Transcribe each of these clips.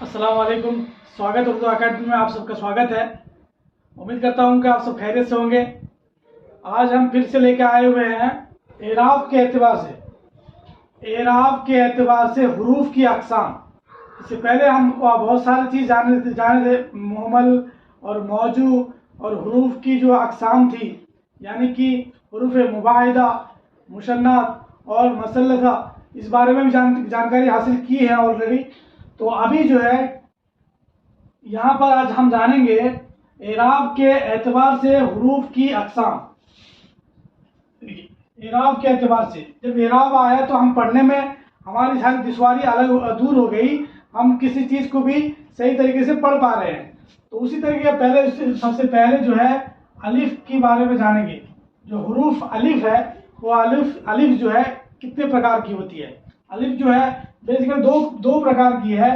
अस्सलाम वालेकुम। स्वागत उर्दू अकादमी में आप सबका स्वागत है। उम्मीद करता हूं कि आप सब खैरियत से होंगे। आज हम फिर से लेकर आए हुए हैं एराब के एतबार से हुरूफ की अक़साम। इससे पहले हम बहुत सारी चीज़ जाने थे मुहम्मल और मौजू और हुरूफ की जो अक़साम थी, यानी कि हुरूफ मुबाहिदा, मुशन्नात और मसल्लसा, इस बारे में भी जानकारी हासिल की है ऑलरेडी। तो अभी जो है यहाँ पर आज हम जानेंगे एराब के एतबार से हुरूफ की अक़साम। एराब के एतबार से जब एराब आया तो हम पढ़ने में हमारी सारी दुश्वारी अलग दूर हो गई, हम किसी चीज़ को भी सही तरीके से पढ़ पा रहे हैं। तो उसी तरीके पहले सबसे पहले जो है अलिफ के बारे में जानेंगे। जो हुरूफ अलिफ है वो अलिफ जो है कितने प्रकार की होती है। अलिफ जो है बेसिकली दो प्रकार की है।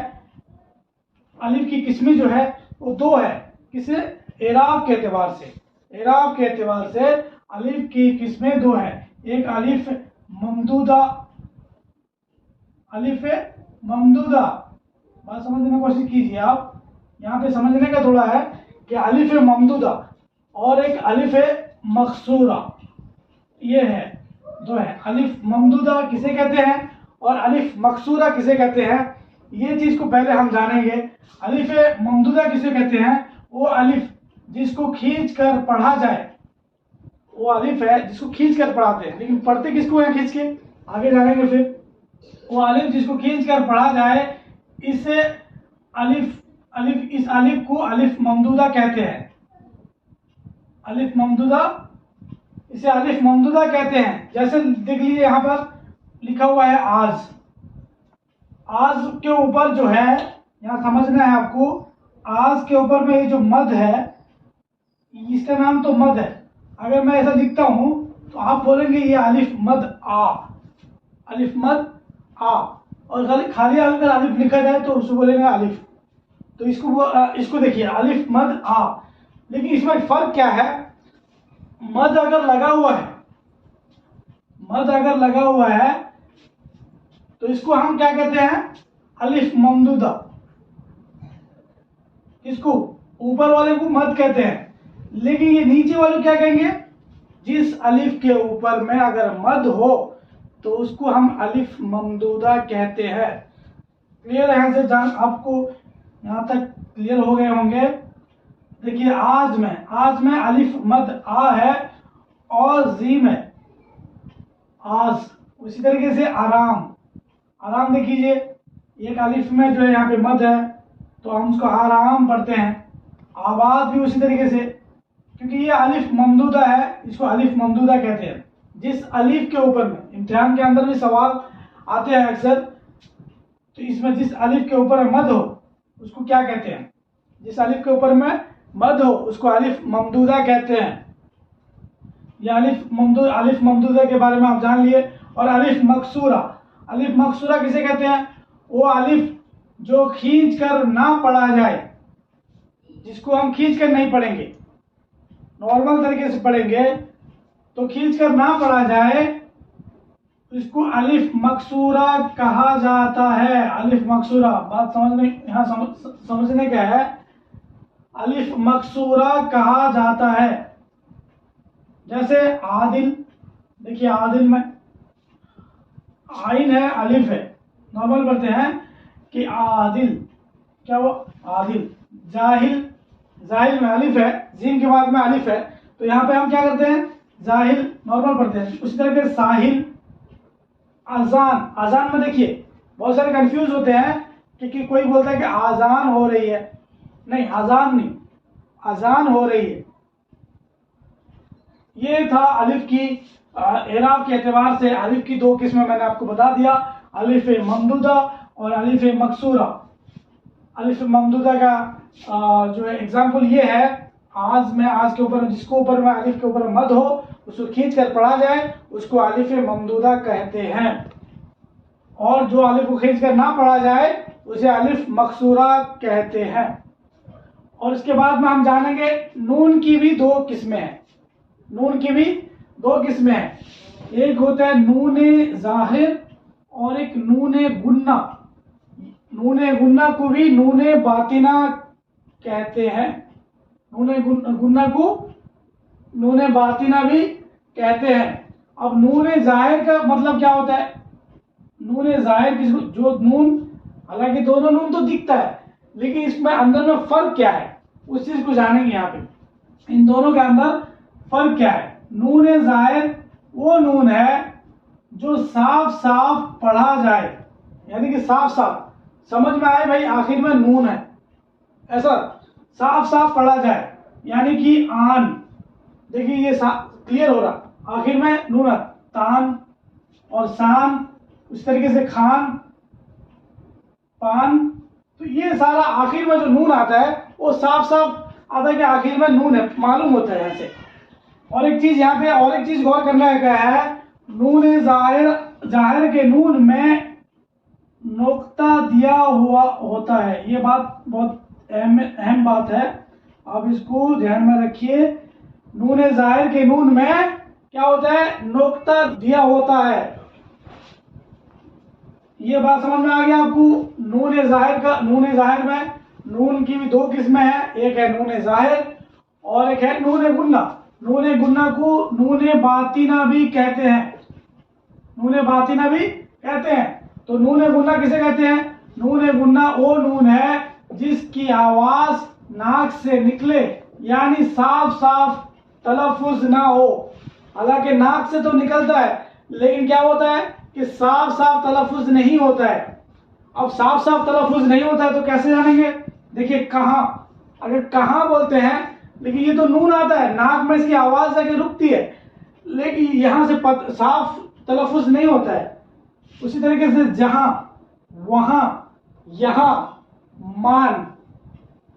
अलिफ की किस्में जो है वो दो है। किसे? एराब के एतबार से। एराब के एतबार से अलिफ की किस्में दो है। एक अलिफ ममदूदा, बात समझने की कोशिश कीजिए आप। यहाँ पे समझने का थोड़ा है कि अलिफ ममदूदा और एक अलिफ मकसूरा, ये है, दो है। अलिफ ममदूदा किसे कहते हैं और अलिफ मकसूरा किसे कहते हैं, ये चीज को पहले हम जानेंगे। अलिफ ममदूदा किसे कहते हैं? वो अलिफ जिसको खींच कर पढ़ा जाए, वो अलिफ है जिसको खींच कर पढ़ाते हैं। लेकिन पढ़ते किसको है खींच के, आगे जानेंगे फिर। वो अलिफ जिसको खींच कर पढ़ा जाए, इसे इस अलिफ को अलिफ ममदूदा कहते हैं। अलिफ ममदूदा, इसे अलिफ ममदूदा कहते हैं। जैसे देख लीजिए यहाँ पर लिखा हुआ है आज। आज के ऊपर जो है, यहाँ समझना है आपको, आज के ऊपर में ये जो मद है, इसका नाम तो मद है। अगर मैं ऐसा लिखता हूं तो आप बोलेंगे ये अलिफ मद आ, अलिफ मद आ। और खाली अगर अलिफ लिखा जाए तो उसको बोलेंगे अलिफ। तो इसको देखिए अलिफ मद आ। लेकिन इसमें फर्क क्या है? मद अगर लगा हुआ है तो इसको हम क्या कहते हैं? अलिफ ममदूदा। इसको ऊपर वाले को मद कहते हैं। लेकिन ये नीचे वाले क्या कहेंगे? जिस अलिफ के ऊपर में अगर मद हो तो उसको हम अलिफ ममदूदा कहते हैं। क्लियर है? से जान आपको यहाँ तक क्लियर हो गए होंगे। देखिए आज में अलिफ मद आ है और जीम है आज। उसी तरीके से आराम देखिए, एक अलिफ में जो है यहाँ पे मद है तो हम उसको आराम पढ़ते हैं। आवाज भी उसी तरीके से, क्योंकि ये अलिफ ममदूदा है, इसको अलिफ ममदूदा कहते हैं। जिस अलिफ के ऊपर में, इम्तिहान के अंदर भी सवाल आते हैं अक्सर, तो इसमें जिस अलिफ के ऊपर मद हो उसको क्या कहते हैं? जिस अलिफ के ऊपर में मद हो उसको अलिफ ममदूदा कहते हैं। ये अलिफ ममदूदा के बारे में आप जान लिए। और अलिफ मकसूरा किसे कहते हैं? वो अलिफ जो खींच कर ना पढ़ा जाए, जिसको हम खींच कर नहीं पढ़ेंगे, नॉर्मल तरीके से पढ़ेंगे तो खींच कर ना पढ़ा जाए, इसको अलिफ मकसूरा कहा जाता है। अलिफ मकसूरा, बात यहाँ समझने का है। अलिफ मकसूरा कहा जाता है। जैसे आदिल, देखिए आदिल में आइन है, अलिफ है, नॉर्मल पढ़ते हैं कि आदिल, क्या वो आदिल। जाहिल में अलिफ है, जीम के बाद में अलिफ है, तो यहाँ पे हम क्या करते हैं? जाहिल नॉर्मल पढ़ते हैं। उसी तरह के साहिल। अजान में देखिए बहुत सारे कंफ्यूज होते हैं कि कोई बोलता है कि आजान हो रही है। नहीं, आजान नहीं, अजान हो रही है। ये था अलिफ की एराब के एतबार से अलिफ की दो किस्में मैंने आपको बता दिया, अलिफ ममदूदा और अलिफ मकसूरा। अलिफ ममदूदा का जो एग्जाम्पल ये है, आज के ऊपर, जिसको ऊपर में अलिफ के ऊपर मद हो उसको खींच कर पढ़ा जाए, उसको अलिफ ममदूदा कहते हैं। और जो अलिफ को खींच कर ना पढ़ा जाए उसे अलिफ मकसूरा कहते हैं। और इसके बाद में हम जानेंगे नून की भी दो किस्में हैं। एक होता है नून जाहिर और एक नून गुन्ना। नूने गुन्ना को भी नूने बातिना कहते हैं। नूने गुन्ना को नूने बातिना भी कहते हैं। अब नूने जाहिर का मतलब क्या होता है? नूने जाहिर किसको, जो नून, हालांकि दोनों नून तो दिखता है, लेकिन इसमें अंदर में फर्क क्या है उस चीज को जानेंगे। यहाँ पे इन दोनों के अंदर फर्क क्या है। नूने जाहिर वो नून है जो साफ साफ पढ़ा जाए, यानी कि साफ साफ समझ में आए भाई आखिर में नून है, ऐसा साफ साफ पढ़ा जाए। यानी कि आन, देखिए ये क्लियर हो रहा, आखिर में नून है। तान और शान, उस तरीके से खान, पान, तो ये सारा आखिर में जो नून आता है वो साफ साफ आता है कि आखिर में नून है, मालूम होता है यहाँ से। और एक चीज यहाँ पे और एक चीज गौर करना है, नून जाहिर के नून में नुक्ता दिया हुआ होता है। ये बात बहुत अहम बात है, आप इसको ध्यान में रखिए। नून जाहिर के नून में क्या होता है? नुक्ता दिया होता है। ये बात समझ में आ गया आपको? नून जाहिर में नून की भी दो किस्में हैं, एक है नून जाहिर और एक है नून गुन्ना। नून गुन्ना को नून बातिना भी कहते हैं। नून बातिना भी कहते हैं। तो नून गुन्ना किसे कहते हैं? नून गुन्ना वो नून है जिसकी आवाज नाक से निकले, यानी साफ साफ तलफ्फुज ना हो। हालांकि नाक से तो निकलता है, लेकिन क्या होता है कि साफ साफ तलफ्फुज नहीं होता है। अब साफ साफ तलफ्फुज नहीं होता है तो कैसे जानेंगे? देखिए कहाँ, अगर कहाँ बोलते हैं, लेकिन ये तो नून आता है, नाक में इसकी आवाज जाके रुकती है, लेकिन यहां से साफ तलफ्फुज नहीं होता है। उसी तरीके से जहां, वहां, यहां, मान,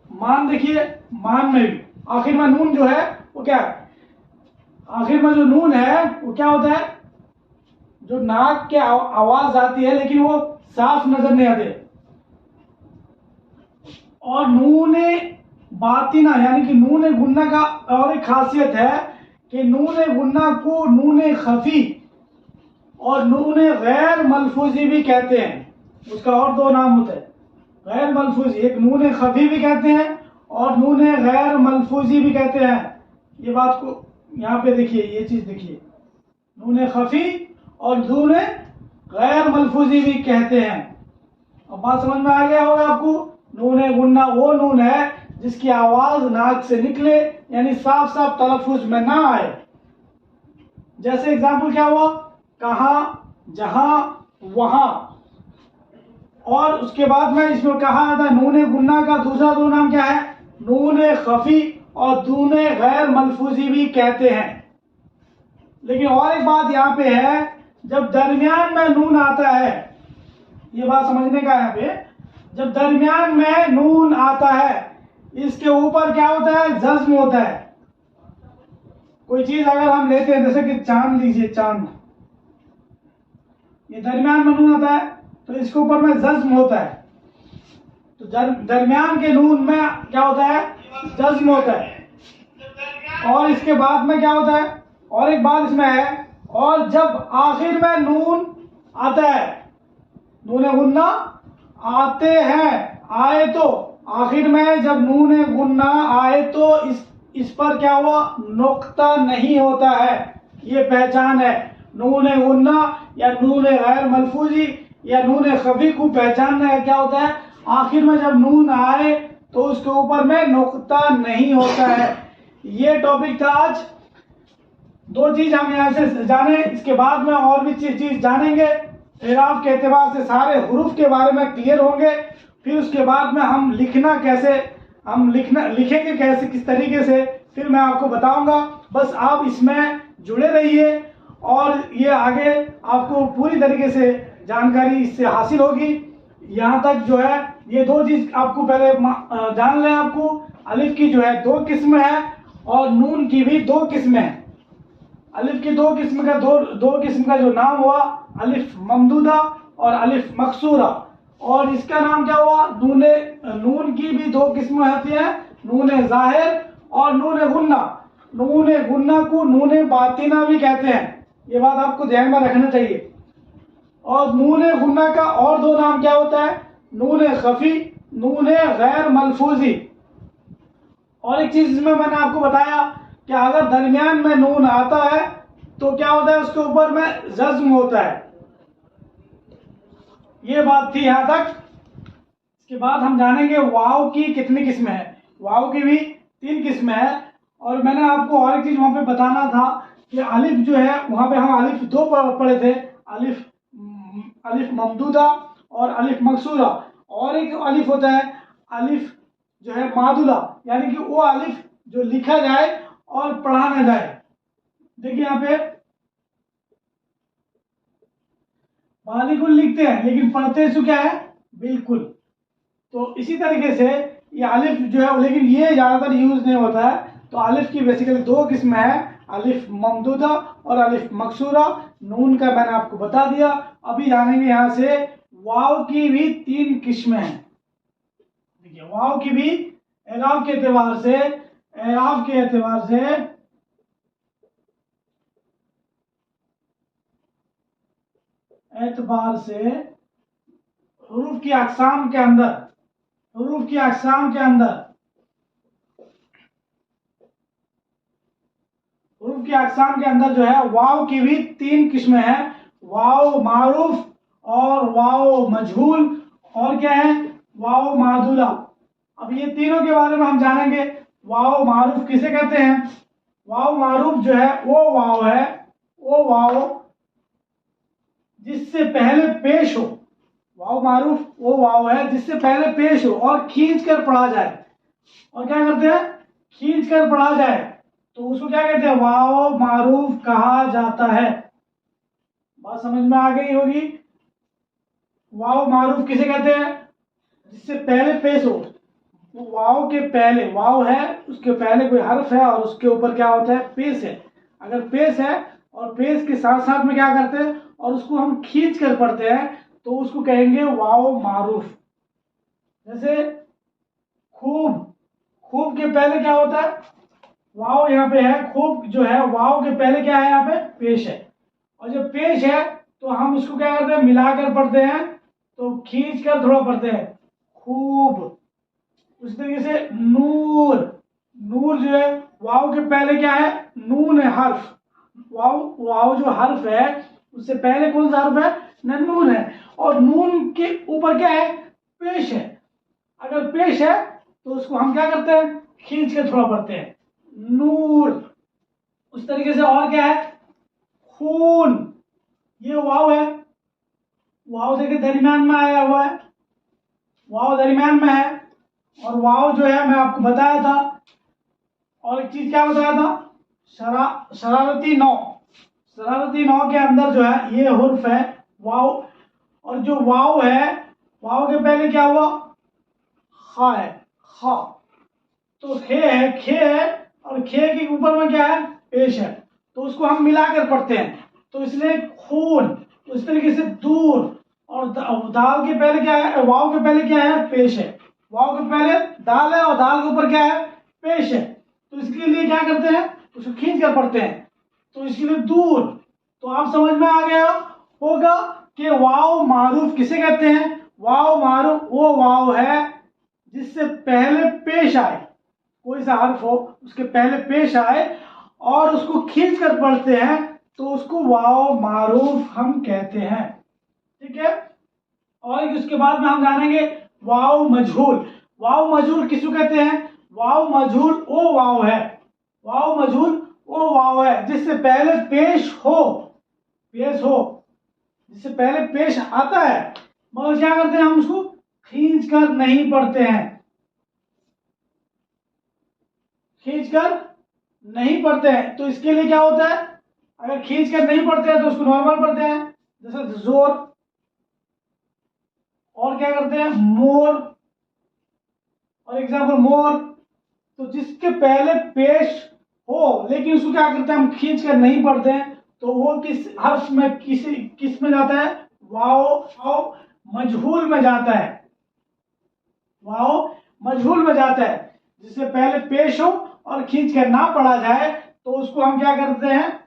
मान देखिए मान में भी आखिर में नून जो है वो क्या है? आखिर में जो नून है वो क्या होता है? जो नाक के आवाज आती है लेकिन वो साफ नजर नहीं आते। और नूने बातिना यानी कि नूने गुन्ना का और एक खासियत है कि नूने गुन्ना को नूने खफी और नूने गैर मलफूजी भी कहते हैं। उसका और दो नाम होते हैं, गैर मलफूजी, एक नूने खफी भी कहते हैं और नूने गैर मलफूजी भी कहते हैं। ये बात को यहाँ पे देखिए, ये चीज देखिए, नूने खफी और नूने गैर मलफूजी भी कहते हैं। अब बात समझ में आ गया होगा आपको? नूने गुन्ना वो नून है जिसकी आवाज नाक से निकले, यानी साफ साफ तलफ्फुज में ना आए। जैसे एग्जाम्पल क्या हुआ? कहाँ, जहां, वहां। और उसके बाद में इसमें कहा जाता है नूने गुन्ना का दूसरा दो नाम क्या है? नूने खफी और नूने गैर मलफूजी भी कहते हैं। लेकिन और एक बात यहाँ पे है, जब दरमियान में नून आता है, ये बात समझने का यहाँ पे, जब दरमियान में नून आता है इसके ऊपर क्या होता है? जज्म होता है। कोई चीज अगर हम लेते हैं, जैसे कि चांद लीजिए, चांद, ये दरमियान में नून आता है तो इसके ऊपर में जज्म होता है। तो दरमियान के नून में क्या होता है? जज्म होता है। और इसके बाद में क्या होता है? और एक बात इसमें है, और जब आखिर में नून आता है, नूने गुन्ना आते हैं, आए तो आखिर में जब नूने गुन्ना आए तो इस पर क्या हुआ? नुक्ता नहीं होता है। ये पहचान है नूने गुन्ना या नूने गैर मलफूजी या नूने खफी को पहचानना है। क्या होता है? आखिर में जब नून आए तो उसके ऊपर में नुक्ता नहीं होता है। ये टॉपिक था आज। दो चीज हम यहाँ से जाने, इसके बाद में और भी चीज जानेंगे। इराब के एतबार से सारे हुरूफ के बारे में क्लियर होंगे। फिर उसके बाद में हम लिखना कैसे, हम लिखेंगे कैसे, किस तरीके से, फिर मैं आपको बताऊंगा। बस आप इसमें जुड़े रहिए और ये आगे आपको पूरी तरीके से जानकारी इससे हासिल होगी। यहाँ तक जो है ये दो चीज आपको पहले जान लें। आपको अलिफ की जो है दो किस्म है और नून की भी दो किस्में हैं। अलिफ की दो किस्म का जो नाम हुआ, अलिफ ममदूदा और अलिफ मकसूरा। और इसका नाम क्या हुआ? नून की भी दो किस्में होती हैं, नून जाहिर और नून गुन्ना। नून गुन्ना को नून बातिना भी कहते हैं, ये बात आपको ध्यान में रखना चाहिए। और नून गुन्ना का और दो नाम क्या होता है? नून खफी, नून गैर मलफूजी। और एक चीज इसमें मैंने आपको बताया कि अगर दरमियान में नून आता है तो क्या होता है, उसके ऊपर में जज्म होता है। ये बात थी यहां तक। इसके बाद हम जानेंगे वाव की कितनी किस्में हैं। वाव की भी 3 किस्में हैं। और मैंने आपको और एक चीज वहां पे बताना था कि अलिफ जो है, वहां पे हम अलिफ 2 पढ़े थे, अलिफ अलिफ ममदूदा और अलिफ मकसूरा। और एक अलिफ होता है अलिफ जो है मादुला, यानी कि वो अलिफ जो लिखा जाए और पढ़ा ना जाए। देखिए यहाँ पे बालिकुल लिखते हैं लेकिन पढ़ते सु क्या है, बिल्कुल। तो इसी तरीके से ये अलिफ जो है, लेकिन ये ज्यादातर यूज नहीं होता है। तो अलिफ की बेसिकली 2 किस्में हैं, अलिफ ममदूदा और अलिफ मकसूरा। नून का मैंने आपको बता दिया। अभी जानेंगे यहां से वाव की भी 3 किस्में हैं। देखिए वाव की भी एराब के एतबार से, एराब के एतबार से हुरूफ की अक़साम के अंदर, हुरूफ की अक़साम के अंदर, हुरूफ की अक़साम के अंदर जो है वाव की भी 3 किस्में हैं, वाव मारूफ और वाव मजहूल और क्या है, वाव मादुला। अब ये तीनों के बारे में हम जानेंगे। वाव मारूफ किसे कहते हैं? वाव मारूफ जो है वो वाव है, वो वाव जिससे पहले पेश हो। वाव मारूफ वो वाव है जिससे पहले पेश हो और खींच कर पढ़ा जाए। और क्या करते हैं, खींच कर पढ़ा जाए, तो उसको क्या कहते हैं, वाव मारूफ कहा जाता है। बात समझ में आ गई होगी। वाव मारूफ किसे कहते हैं? जिससे पहले पेश हो। वो वाव के पहले, वाव है उसके पहले कोई हर्फ है और उसके ऊपर क्या होता है, पेश है। अगर पेश है और पेश के साथ साथ में क्या करते हैं और उसको हम खींच कर पढ़ते हैं तो उसको कहेंगे वाव मारूफ। जैसे खूब, खूब के पहले क्या होता है, वाव यहाँ पे है। खूब जो है वाव के पहले क्या है, यहाँ पे पेश है। और जब पेश है तो हम उसको क्या करते हैं, मिलाकर पढ़ते हैं, तो खींच कर थोड़ा पढ़ते हैं, खूब। उस तरीके से नूर, नूर जो है वाव के पहले क्या है, नून है, हर्फ। वाव, वाव जो हर्फ है उससे पहले कौन सा हर्फ है, नून है। और नून के ऊपर क्या है, पेश है। अगर पेश है तो उसको हम क्या करते हैं, खींच के थोड़ा पढ़ते हैं, नूर। उस तरीके से और क्या है, खून। ये वाव है, वाव देखिए दरमियान में आया हुआ है, वाव दरमियान में है। और वाव जो है मैं आपको बताया था, और एक चीज क्या बताया था, शरारती नौ। शरारती नौ के अंदर जो है ये हुर्फ है वाव। और जो वाव है, वाव के पहले क्या हुआ, खा है, खा। तो खे है, खे है, और खे के ऊपर में क्या है, पेश है। तो उसको हम मिलाकर पढ़ते हैं, तो इसलिए खून। तो इस तरीके से दूर। और दाल के पहले क्या है, वाव के पहले क्या है, पेश है। वाव के पहले दाल है और दाल के ऊपर क्या है, पेश है। तो इसके लिए क्या करते हैं, उसको खींच कर पढ़ते हैं, तो इसके लिए दूर। तो आप समझ में आ गया होगा कि वाव मारूफ किसे कहते हैं। वाव मारूफ वो वाव है जिससे पहले पेश आए, कोई सा हर्फ हो उसके पहले पेश आए और उसको खींच कर पढ़ते हैं, तो उसको वाव मारूफ हम कहते हैं। ठीक है। और उसके बाद में हम जानेंगे वाव मजहूल। वाव मजहूल किसको कहते हैं? वाव मजहूल वो वाव है, वाव मजहूल वो वाव है जिससे पहले पेश हो, पेश हो, जिससे पहले पेश आता है, मगर क्या करते हैं हम उसको खींच कर नहीं पढ़ते हैं, खींच कर नहीं पढ़ते हैं। तो इसके लिए क्या होता है, अगर खींच कर नहीं पढ़ते हैं तो उसको नॉर्मल पढ़ते हैं, जैसे जोर। और क्या करते हैं, मोर। और एग्जाम्पल मोर। तो जिसके पहले पेश हो लेकिन उसको क्या करते हैं हम खींच कर नहीं पढ़ते हैं, तो वो किस हर्फ में, किस में जाता है, वाव, वाव मजहूल में जाता है, वाव मजहूल में जाता है। जिससे पहले पेश हो और खींच कर ना पढ़ा जाए तो उसको हम क्या करते हैं,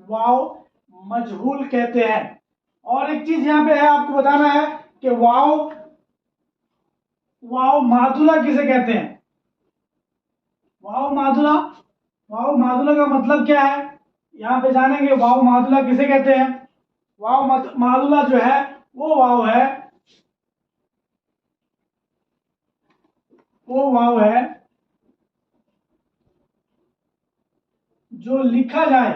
वाव मजहूल कहते हैं। और एक चीज यहाँ पे है आपको बताना है कि वाव वाव मादुला किसे कहते हैं? वाव मादुला, वाव मादुला का मतलब क्या है, यहाँ पे जानेंगे। वाव मादुला किसे कहते हैं? वाव मादुला जो है वो वाव है, वो वाव है जो लिखा जाए।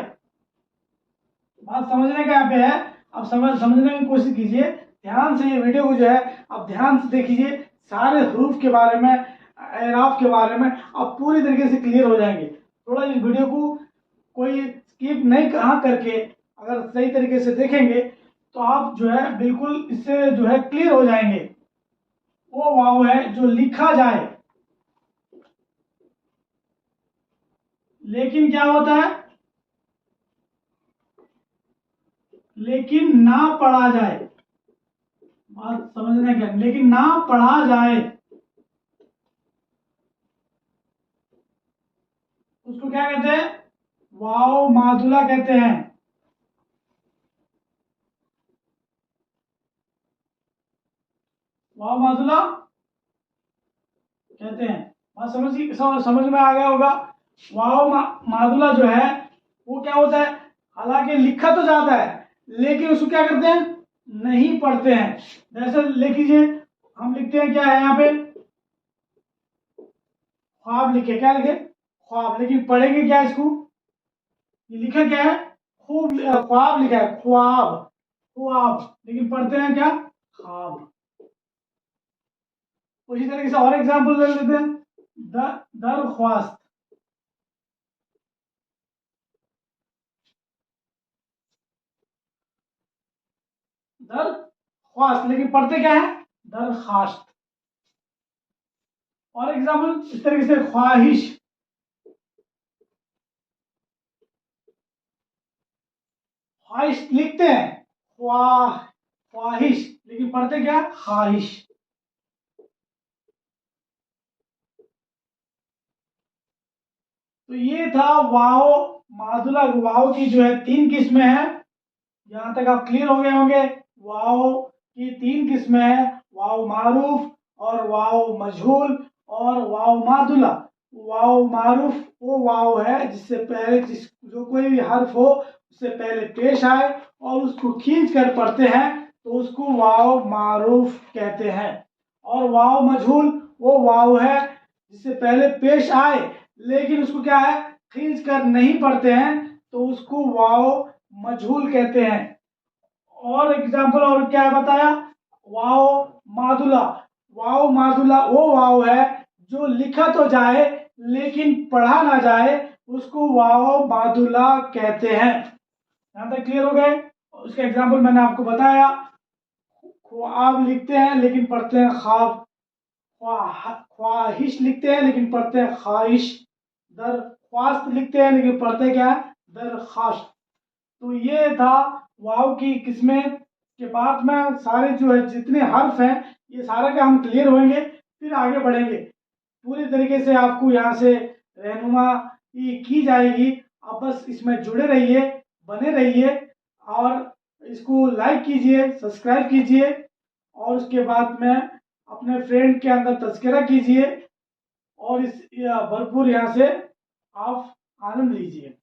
बात समझने का यहाँ पे है, अब समझने की कोशिश कीजिए ध्यान से। ये वीडियो को जो है आप ध्यान से देखिए, सारे हरूफ के बारे में, एराफ के बारे में आप पूरी तरीके से क्लियर हो जाएंगे। थोड़ा इस वीडियो को कोई स्किप नहीं कहाँ करके अगर सही तरीके से देखेंगे तो आप जो है बिल्कुल इससे जो है क्लियर हो जाएंगे। वो वाव है जो लिखा जाए, लेकिन क्या होता है, लेकिन ना पढ़ा जाए। बात समझने का, लेकिन ना पढ़ा जाए उसको क्या कहते हैं? वाव मादुला कहते हैं। वाव मादुला कहते हैं। बात समझ में आ गया होगा। वाव मादुला जो है वो क्या होता है, हालांकि लिखा तो जाता है लेकिन उसको क्या करते हैं, नहीं पढ़ते हैं। जैसे लिख लीजिए, हम लिखते हैं क्या है यहाँ पे, ख्वाब लिखे, क्या लिखे, ख्वाब, लेकिन पढ़ेंगे क्या इसको? ये लिखा क्या है, खूब, ख्वाब लिखा है, ख्वाब, ख्वाब, लेकिन पढ़ते हैं क्या, ख्वाब। उसी तरीके से और एग्जांपल ले लेते हैं, दरख्वास्त, दरख्वास्त, लेकिन पढ़ते क्या है, दरखास्त। और एग्जांपल इस तरीके से, ख्वाहिश, ख्वाहिश लिखते हैं ख्वाहिश, लेकिन पढ़ते क्या, ख्वाहिश। तो ये था वाव मादुला। वाव की जो है 3 किस्में हैं, यहां तक आप क्लियर हो गए होंगे। वाव की 3 किस्में हैं, वाव मारूफ और वाव मजहूल और वाव मादुला। वाव मारूफ वो वाव है जिससे पहले जो कोई भी हर्फ हो उससे पहले पेश आए और उसको खींच कर पढ़ते हैं तो उसको वाव मारूफ कहते हैं। और वाव मजहूल वो वाव है जिससे पहले पेश आए लेकिन उसको क्या है, खींच कर नहीं पढ़ते हैं तो उसको वाव मजहूल कहते हैं। और एग्जाम्पल और क्या बताया, वाव मादुला। वाव मादुला वो वाव है जो लिखा तो जाए लेकिन पढ़ा ना जाए, उसको वाव मादुला कहते हैं। यहां तक क्लियर हो गए? उसका एग्जाम्पल मैंने आपको बताया, ख्वाब लिखते हैं लेकिन पढ़ते हैं ख्वाब, ख्वाहिश लिखते हैं लेकिन पढ़ते हैं ख्वाहिश, दरख्वास्त लिखते हैं लेकिन पढ़ते क्या है, दरखास्त। तो ये था वाव की किस्में। के बाद में सारे जो है जितने हर्फ हैं ये सारे का हम क्लियर होंगे, फिर आगे बढ़ेंगे। पूरी तरीके से आपको यहाँ से रहनुमाई की जाएगी। आप बस इसमें जुड़े रहिए, बने रहिए और इसको लाइक कीजिए, सब्सक्राइब कीजिए और उसके बाद में अपने फ्रेंड के अंदर तज़किरा कीजिए और इस भरपूर यहाँ से आप आनंद लीजिए।